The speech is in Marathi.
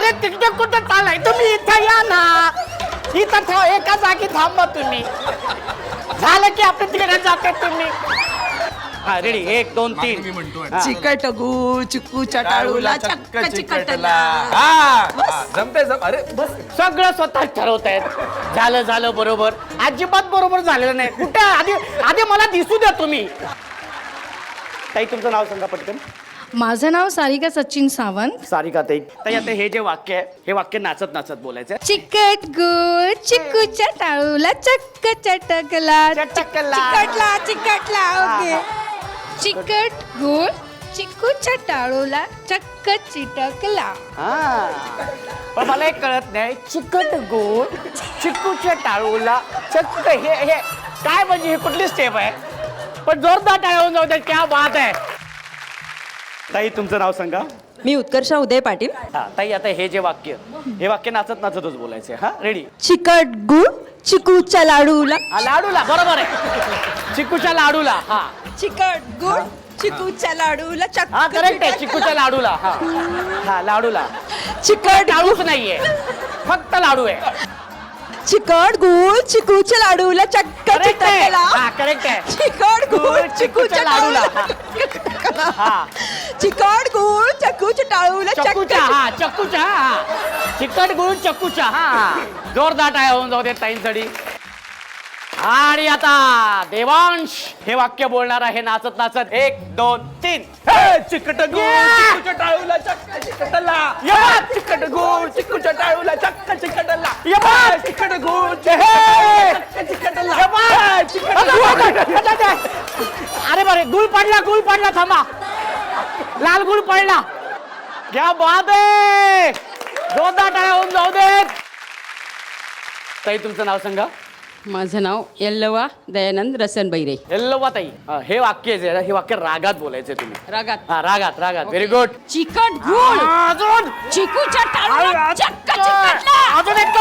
अरे तिकडे कुठं चाललाय तुम्ही? इथं या ना, इथं थांब, एका जागी थांबा तुम्ही. झालं की आपण तिकडे जाते तुम्ही. हा रेडी, 1 2 3. चिकट गुळ चिकूच्या टाळूला चक्क चिकटला. जमते अरे बस सगळं स्वतः ठरवतायत. झालं बरोबर. अजिबात बरोबर झालेलं नाही. कुठे आधी मला दिसू द्या तुम्ही. ताई तुमचं नाव सांगा पटकन. माझं नाव सारिका सचिन सावंत. सारिका ताई. ताई आता हे जे वाक्य आहे, हे वाक्य नाचत नाचत बोलायचं. चिकट गुळ चिकूच्या टाळूला चक्क चटकला. चिकटला चिकटला. ओके. चिकट गुळ चिकूच्या टाळूला चक्क चिटकला. हा पण मला एक कळत नाही, चिकट गोड चिकूच्या टाळूला चक्क हे काय म्हणजे हे कुठली स्टेप आहे? पण जोरदार टाळून जाऊ दे. क्या बात आहे. ताई तुमचं नाव सांगा. मी उत्कर्षा उदय पाटील. हा ताई आता हे जे वाक्य, हे वाक्य नाचत नाचतच बोलायचे. हा रेडी. चिकट गुळ चिकूच्या लाडूला. लाडूला बरोबर आहे. चिकूच्या लाडूला. हा चिकट गुळ चिकूच्या लाडूला चक्क. हा करेक्ट आहे. चिकूच्या लाडूला. हा हा लाडूला. चिकट लाडूच नाहीये, फक्त लाडू आहे. चिकट गुळ चिकूच्या लाडूला चक्क करेक्ट आहे. चिकटला. हा करेक्ट आहे. चिकट गुळ चिकूच्या लाडूला. हा चिकट गुळ चिकूच्या टाळूला चक्कूच्या. हा चक्कूच्या. हा चिकट गुळ चक्कूच्या. हा जोरदार टाळ्या होऊन जाऊ दे ताईंसाठी. आणि आता देवांश हे वाक्य बोलणार आहे नाचत नाचत. 1 2 3. चिकट गुळ चिकूच्या टाळूला चक्क चिकटला. चिकट गुळ चिकूच्या टाळूला चक्क चिकटला. चिकट गुळ चिकटला. अरे बरे गुळ पडला थांबा. लाल गुळ पडला. क्या बात आहे. जोरदार टाळ्या होऊन जाऊ देत. ताई तुमचं नाव सांगा. माझं नाव यल्लवा दयानंद रसन बैरे. येल्लोवा ताई. हे वाक्य जे आहे, हे वाक्य रागात बोलायचे तुम्ही. रागात. हा रागात. Very good. चिकट गुळ अजून चिकूच्या टाळूला चक्क चिकटला. अजून एक